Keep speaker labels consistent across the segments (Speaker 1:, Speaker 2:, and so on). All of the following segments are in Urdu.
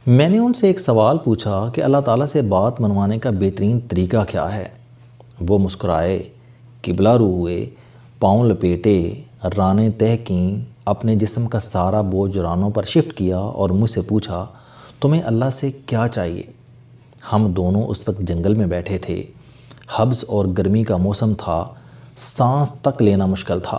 Speaker 1: میں نے ان سے ایک سوال پوچھا کہ اللہ تعالیٰ سے بات منوانے کا بہترین طریقہ کیا ہے؟ وہ مسکرائے، قبلہ رو ہوئے، پاؤں لپیٹے، رانیں تہہ کیں، اپنے جسم کا سارا بوجھ رانوں پر شفٹ کیا اور مجھ سے پوچھا، تمہیں اللہ سے کیا چاہیے؟ ہم دونوں اس وقت جنگل میں بیٹھے تھے، حبس اور گرمی کا موسم تھا، سانس تک لینا مشکل تھا۔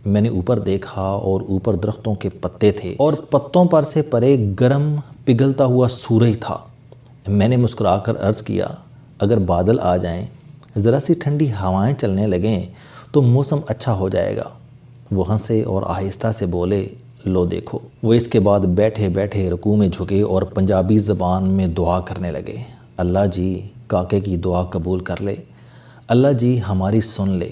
Speaker 1: میں نے اوپر دیکھا اور اوپر درختوں کے پتے تھے اور پتوں پر سے پرے گرم پگھلتا ہوا سورج تھا۔ میں نے مسکرا کر عرض کیا، اگر بادل آ جائیں، ذرا سی ٹھنڈی ہوائیں چلنے لگیں تو موسم اچھا ہو جائے گا۔ وہ ہنسے اور آہستہ سے بولے، لو دیکھو۔ وہ اس کے بعد بیٹھے بیٹھے رکوع میں جھکے اور پنجابی زبان میں دعا کرنے لگے، اللہ جی کاکے کی دعا قبول کر لے، اللہ جی ہماری سن لے۔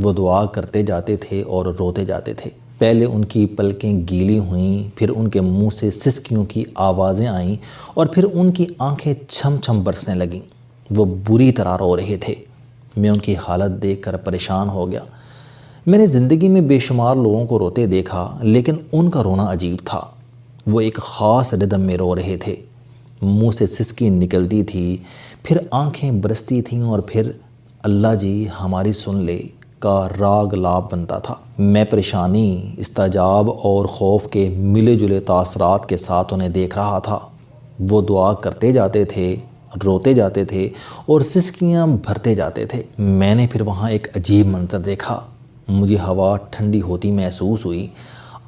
Speaker 1: وہ دعا کرتے جاتے تھے اور روتے جاتے تھے۔ پہلے ان کی پلکیں گیلی ہوئیں، پھر ان کے منہ سے سسکیوں کی آوازیں آئیں اور پھر ان کی آنکھیں چھم چھم برسنے لگیں۔ وہ بری طرح رو رہے تھے۔ میں ان کی حالت دیکھ کر پریشان ہو گیا۔ میں نے زندگی میں بے شمار لوگوں کو روتے دیکھا، لیکن ان کا رونا عجیب تھا۔ وہ ایک خاص ردم میں رو رہے تھے۔ منہ سے سسکی نکلتی تھی، پھر آنکھیں برستی تھیں اور پھر اللہ جی ہماری سن لے کا راگ لاپ بنتا تھا۔ میں پریشانی، استعجاب اور خوف کے ملے جلے تاثرات کے ساتھ انہیں دیکھ رہا تھا۔ وہ دعا کرتے جاتے تھے، روتے جاتے تھے اور سسکیاں بھرتے جاتے تھے۔ میں نے پھر وہاں ایک عجیب منظر دیکھا۔ مجھے ہوا ٹھنڈی ہوتی محسوس ہوئی۔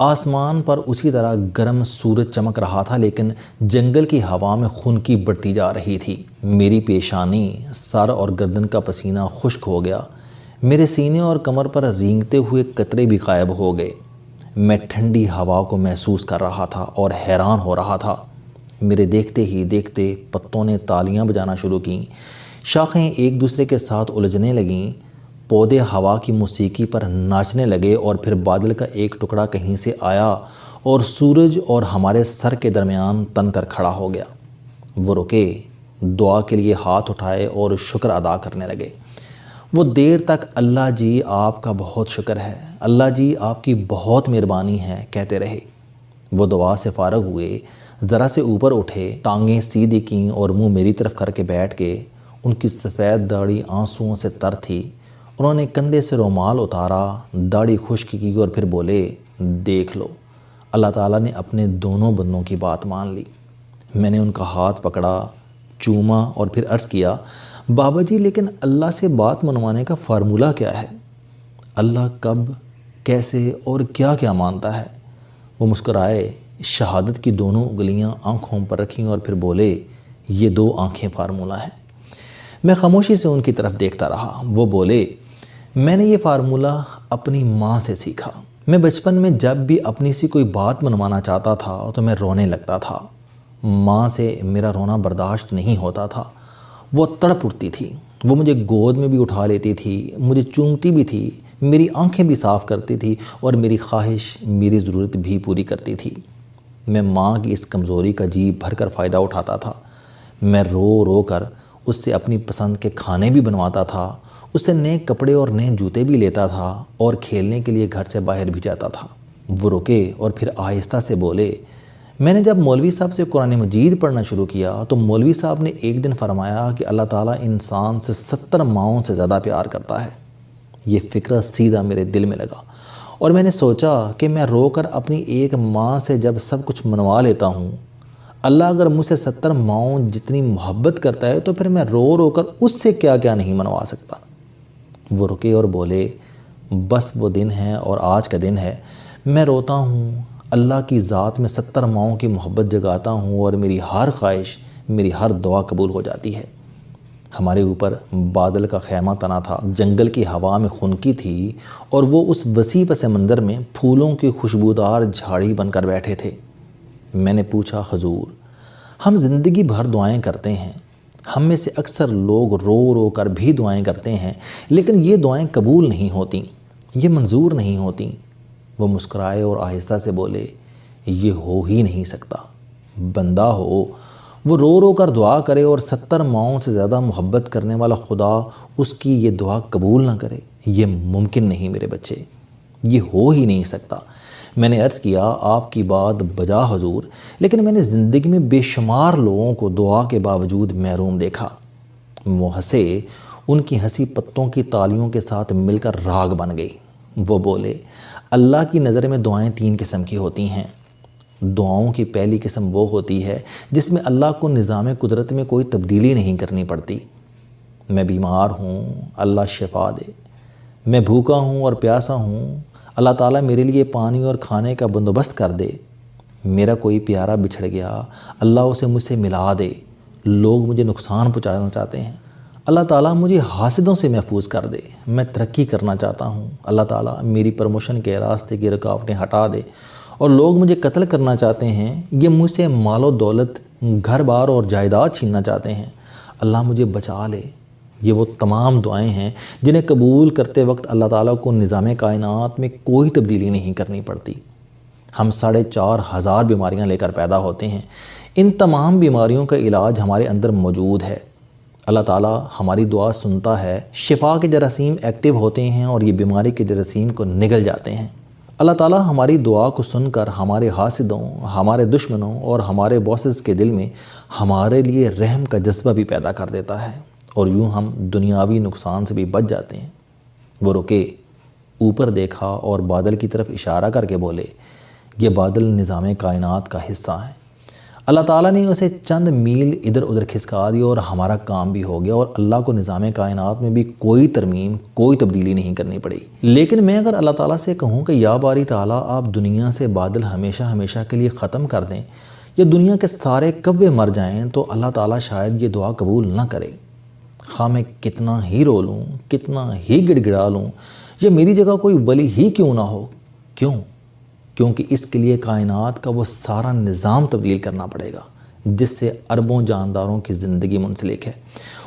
Speaker 1: آسمان پر اسی طرح گرم سورج چمک رہا تھا، لیکن جنگل کی ہوا میں خنکی بڑھتی جا رہی تھی۔ میری پیشانی، سر اور گردن کا پسینہ خشک ہو گیا۔ میرے سینے اور کمر پر رینگتے ہوئے قطرے بھی غائب ہو گئے۔ میں ٹھنڈی ہوا کو محسوس کر رہا تھا اور حیران ہو رہا تھا۔ میرے دیکھتے ہی دیکھتے پتوں نے تالیاں بجانا شروع کیں، شاخیں ایک دوسرے کے ساتھ الجھنے لگیں، پودے ہوا کی موسیقی پر ناچنے لگے اور پھر بادل کا ایک ٹکڑا کہیں سے آیا اور سورج اور ہمارے سر کے درمیان تن کر کھڑا ہو گیا۔ وہ رکے، دعا کے لیے ہاتھ اٹھائے اور شکر ادا کرنے لگے۔ وہ دیر تک اللہ جی آپ کا بہت شکر ہے، اللہ جی آپ کی بہت مہربانی ہے کہتے رہے۔ وہ دعا سے فارغ ہوئے، ذرا سے اوپر اٹھے، ٹانگیں سیدھی کیں اور منہ میری طرف کر کے بیٹھ گئے۔ ان کی سفید داڑھی آنسوؤں سے تر تھی۔ انہوں نے کندھے سے رومال اتارا، داڑھی خشک کی اور پھر بولے، دیکھ لو، اللہ تعالیٰ نے اپنے دونوں بندوں کی بات مان لی۔ میں نے ان کا ہاتھ پکڑا، چوما اور پھر عرض کیا، بابا جی لیکن اللہ سے بات منوانے کا فارمولہ کیا ہے؟ اللہ کب، کیسے اور کیا کیا مانتا ہے؟ وہ مسکرائے، شہادت کی دونوں انگلیاں آنکھوں پر رکھیں اور پھر بولے، یہ 2 آنکھیں فارمولہ ہیں۔ میں خاموشی سے ان کی طرف دیکھتا رہا۔ وہ بولے، میں نے یہ فارمولہ اپنی ماں سے سیکھا۔ میں بچپن میں جب بھی اپنی سی کوئی بات منوانا چاہتا تھا تو میں رونے لگتا تھا۔ ماں سے میرا رونا برداشت نہیں ہوتا تھا۔ وہ تڑپ اٹھتی تھی، وہ مجھے گود میں بھی اٹھا لیتی تھی، مجھے چومتی بھی تھی، میری آنکھیں بھی صاف کرتی تھی اور میری خواہش، میری ضرورت بھی پوری کرتی تھی۔ میں ماں کی اس کمزوری کا جی بھر کر فائدہ اٹھاتا تھا۔ میں رو رو کر اس سے اپنی پسند کے کھانے بھی بنواتا تھا، اس سے نئے کپڑے اور نئے جوتے بھی لیتا تھا اور کھیلنے کے لیے گھر سے باہر بھی جاتا تھا۔ وہ رکے اور پھر آہستہ سے بولے، میں نے جب مولوی صاحب سے قرآن مجید پڑھنا شروع کیا تو مولوی صاحب نے ایک دن فرمایا کہ اللہ تعالیٰ انسان سے 70 ماؤں سے زیادہ پیار کرتا ہے۔ یہ فکر سیدھا میرے دل میں لگا اور میں نے سوچا کہ میں رو کر اپنی ایک ماں سے جب سب کچھ منوا لیتا ہوں، اللہ اگر مجھ سے 70 ماؤں جتنی محبت کرتا ہے تو پھر میں رو رو کر اس سے کیا کیا نہیں منوا سکتا۔ وہ رکے اور بولے، بس وہ دن ہے اور آج کا دن ہے، میں روتا ہوں، اللہ کی ذات میں 70 ماؤں کی محبت جگاتا ہوں اور میری ہر خواہش، میری ہر دعا قبول ہو جاتی ہے۔ ہمارے اوپر بادل کا خیمہ تنا تھا، جنگل کی ہوا میں خنکی تھی اور وہ اس وسیع پس منظر میں پھولوں کی خوشبودار جھاڑی بن کر بیٹھے تھے۔ میں نے پوچھا، حضور، ہم زندگی بھر دعائیں کرتے ہیں، ہم میں سے اکثر لوگ رو رو کر بھی دعائیں کرتے ہیں، لیکن یہ دعائیں قبول نہیں ہوتیں، یہ منظور نہیں ہوتیں۔ وہ مسکرائے اور آہستہ سے بولے، یہ ہو ہی نہیں سکتا۔ بندہ ہو، وہ رو رو کر دعا کرے اور 70 ماؤں سے زیادہ محبت کرنے والا خدا اس کی یہ دعا قبول نہ کرے، یہ ممکن نہیں میرے بچے، یہ ہو ہی نہیں سکتا۔ میں نے عرض کیا آپ کی بات بجا حضور، لیکن میں نے زندگی میں بے شمار لوگوں کو دعا کے باوجود محروم دیکھا۔ وہ ہنسے، ان کی ہنسی پتوں کی تالیوں کے ساتھ مل کر راگ بن گئی۔ وہ بولے، اللہ کی نظر میں دعائیں 3 قسم کی ہوتی ہیں۔ دعاؤں کی پہلی قسم وہ ہوتی ہے جس میں اللہ کو نظام قدرت میں کوئی تبدیلی نہیں کرنی پڑتی۔ میں بیمار ہوں، اللہ شفا دے۔ میں بھوکا ہوں اور پیاسا ہوں، اللہ تعالیٰ میرے لیے پانی اور کھانے کا بندوبست کر دے۔ میرا کوئی پیارا بچھڑ گیا، اللہ اسے مجھ سے ملا دے۔ لوگ مجھے نقصان پہنچانا چاہتے ہیں، اللہ تعالیٰ مجھے حاسدوں سے محفوظ کر دے۔ میں ترقی کرنا چاہتا ہوں، اللہ تعالیٰ میری پروموشن کے راستے کی رکاوٹیں ہٹا دے۔ اور لوگ مجھے قتل کرنا چاہتے ہیں، یہ مجھ سے مال و دولت، گھر بار اور جائیداد چھیننا چاہتے ہیں، اللہ مجھے بچا لے۔ یہ وہ تمام دعائیں ہیں جنہیں قبول کرتے وقت اللہ تعالیٰ کو نظام کائنات میں کوئی تبدیلی نہیں کرنی پڑتی۔ ہم 4,500 بیماریاں لے کر پیدا ہوتے ہیں، ان تمام بیماریوں کا علاج ہمارے اندر موجود ہے۔ اللہ تعالیٰ ہماری دعا سنتا ہے، شفا کے جراثیم ایکٹیو ہوتے ہیں اور یہ بیماری کے جراثیم کو نگل جاتے ہیں۔ اللہ تعالیٰ ہماری دعا کو سن کر ہمارے حاسدوں، ہمارے دشمنوں اور ہمارے باسز کے دل میں ہمارے لیے رحم کا جذبہ بھی پیدا کر دیتا ہے، اور یوں ہم دنیاوی نقصان سے بھی بچ جاتے ہیں۔ وہ رکے، اوپر دیکھا اور بادل کی طرف اشارہ کر کے بولے، یہ بادل نظام کائنات کا حصہ ہے۔ اللہ تعالیٰ نے اسے چند میل ادھر ادھر کھسکا دی اور ہمارا کام بھی ہو گیا، اور اللہ کو نظام کائنات میں بھی کوئی ترمیم، کوئی تبدیلی نہیں کرنی پڑی۔ لیکن میں اگر اللہ تعالیٰ سے کہوں کہ یا باری تعالیٰ آپ دنیا سے بادل ہمیشہ ہمیشہ کے لیے ختم کر دیں، یا دنیا کے سارے کوے مر جائیں، تو اللہ تعالیٰ شاید یہ دعا قبول نہ کرے۔ خواہ میں کتنا ہی رو لوں، کتنا ہی گڑ گڑا لوں، یا میری جگہ کوئی ولی ہی کیوں نہ ہو، کیونکہ اس کے لیے کائنات کا وہ سارا نظام تبدیل کرنا پڑے گا جس سے اربوں جانداروں کی زندگی منسلک ہے،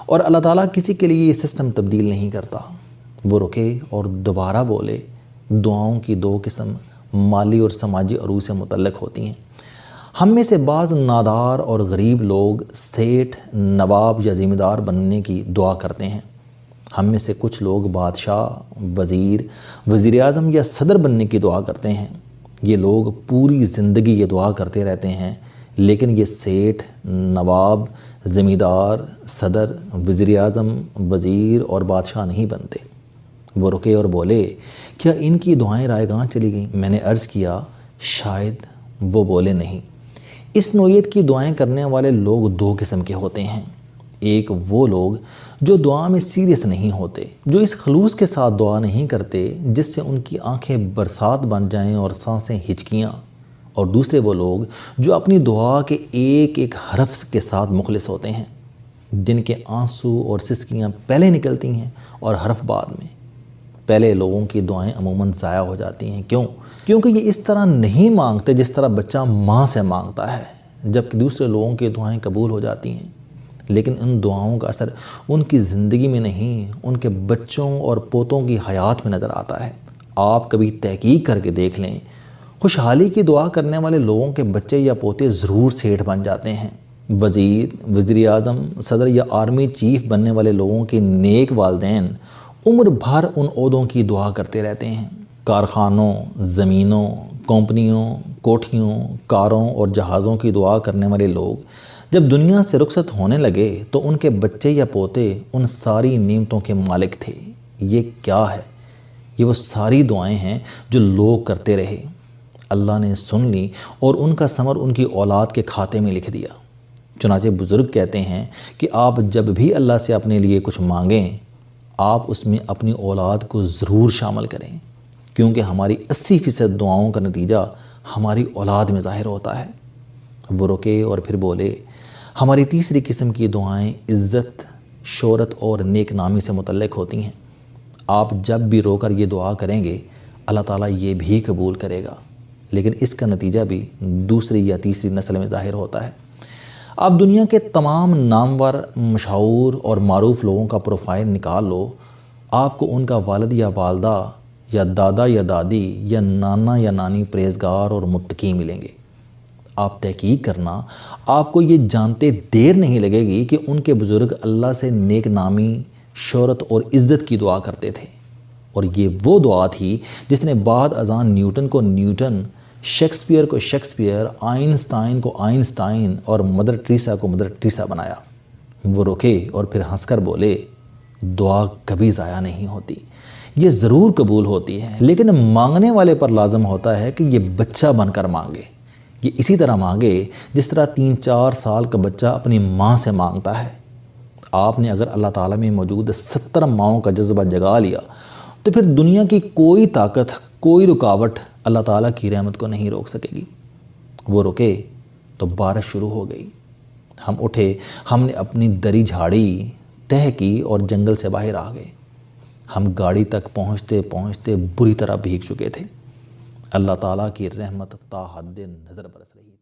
Speaker 1: اور اللہ تعالیٰ کسی کے لیے یہ سسٹم تبدیل نہیں کرتا۔ وہ رکے اور دوبارہ بولے، دعاؤں کی 2 قسم مالی اور سماجی عروج سے متعلق ہوتی ہیں۔ ہم میں سے بعض نادار اور غریب لوگ سیٹھ، نواب یا ذمہ دار بننے کی دعا کرتے ہیں۔ ہم میں سے کچھ لوگ بادشاہ، وزیر اعظم یا صدر بننے کی دعا کرتے ہیں۔ یہ لوگ پوری زندگی یہ دعا کرتے رہتے ہیں، لیکن یہ سیٹھ، نواب، ذمہ دار، صدر، وزیر اعظم، وزیر اور بادشاہ نہیں بنتے۔ وہ رکے اور بولے، کیا ان کی دعائیں رائے گاں چلی گئیں؟ میں نے عرض کیا، شاید۔ وہ بولے، نہیں۔ اس نوعیت کی دعائیں کرنے والے لوگ 2 قسم کے ہوتے ہیں۔ ایک وہ لوگ جو دعا میں سیریس نہیں ہوتے، جو اس خلوص کے ساتھ دعا نہیں کرتے جس سے ان کی آنکھیں برسات بن جائیں اور سانسیں ہچکیاں، اور دوسرے وہ لوگ جو اپنی دعا کے ایک ایک حرف کے ساتھ مخلص ہوتے ہیں، جن کے آنسو اور سسکیاں پہلے نکلتی ہیں اور حرف بعد میں۔ پہلے لوگوں کی دعائیں عموماً ضائع ہو جاتی ہیں۔ کیونکہ یہ اس طرح نہیں مانگتے جس طرح بچہ ماں سے مانگتا ہے، جبکہ دوسرے لوگوں کی دعائیں قبول ہو جاتی ہیں۔ لیکن ان دعاؤں کا اثر ان کی زندگی میں نہیں، ان کے بچوں اور پوتوں کی حیات میں نظر آتا ہے۔ آپ کبھی تحقیق کر کے دیکھ لیں، خوشحالی کی دعا کرنے والے لوگوں کے بچے یا پوتے ضرور سیٹھ بن جاتے ہیں۔ وزیر اعظم، صدر یا آرمی چیف بننے والے لوگوں کے نیک والدین عمر بھر ان عہدوں کی دعا کرتے رہتے ہیں۔ کارخانوں، زمینوں، کمپنیوں، کوٹھیوں، کاروں اور جہازوں کی دعا کرنے والے لوگ جب دنیا سے رخصت ہونے لگے تو ان کے بچے یا پوتے ان ساری نعمتوں کے مالک تھے۔ یہ کیا ہے؟ یہ وہ ساری دعائیں ہیں جو لوگ کرتے رہے، اللہ نے سن لی اور ان کا ثمر ان کی اولاد کے کھاتے میں لکھ دیا۔ چنانچہ بزرگ کہتے ہیں کہ آپ جب بھی اللہ سے اپنے لیے کچھ مانگیں، آپ اس میں اپنی اولاد کو ضرور شامل کریں، کیونکہ ہماری 80% دعاؤں کا نتیجہ ہماری اولاد میں ظاہر ہوتا ہے۔ وہ رکے اور پھر بولے، ہماری 3 قسم کی دعائیں عزت، شہرت اور نیک نامی سے متعلق ہوتی ہیں۔ آپ جب بھی رو کر یہ دعا کریں گے، اللہ تعالیٰ یہ بھی قبول کرے گا، لیکن اس کا نتیجہ بھی 2 یا 3 نسل میں ظاہر ہوتا ہے۔ آپ دنیا کے تمام نامور، مشہور اور معروف لوگوں کا پروفائل نکال لو، آپ کو ان کا والد یا والدہ یا دادا یا دادی یا نانا یا نانی پرہیزگار اور متقی ملیں گے۔ آپ تحقیق کرنا، آپ کو یہ جانتے دیر نہیں لگے گی کہ ان کے بزرگ اللہ سے نیک نامی، شہرت اور عزت کی دعا کرتے تھے، اور یہ وہ دعا تھی جس نے بعد ازاں نیوٹن کو نیوٹن، شیکسپیئر کو شیکسپیئر، آئنسٹائن کو آئنسٹائن اور مدر ٹریسا کو مدر ٹریسا بنایا۔ وہ رکے اور پھر ہنس کر بولے، دعا کبھی ضائع نہیں ہوتی، یہ ضرور قبول ہوتی ہے، لیکن مانگنے والے پر لازم ہوتا ہے کہ یہ بچہ بن کر مانگے، یہ اسی طرح مانگے جس طرح 3-4 سال کا بچہ اپنی ماں سے مانگتا ہے۔ آپ نے اگر اللہ تعالیٰ میں موجود 70 ماؤں کا جذبہ جگا لیا تو پھر دنیا کی کوئی طاقت، کوئی رکاوٹ اللہ تعالیٰ کی رحمت کو نہیں روک سکے گی۔ وہ رکے تو بارش شروع ہو گئی۔ ہم اٹھے، ہم نے اپنی دری جھاڑی، تہہ کی اور جنگل سے باہر آ گئے۔ ہم گاڑی تک پہنچتے پہنچتے بری طرح بھیگ چکے تھے۔ اللہ تعالیٰ کی رحمت تا حد نظر برس رہی تھی۔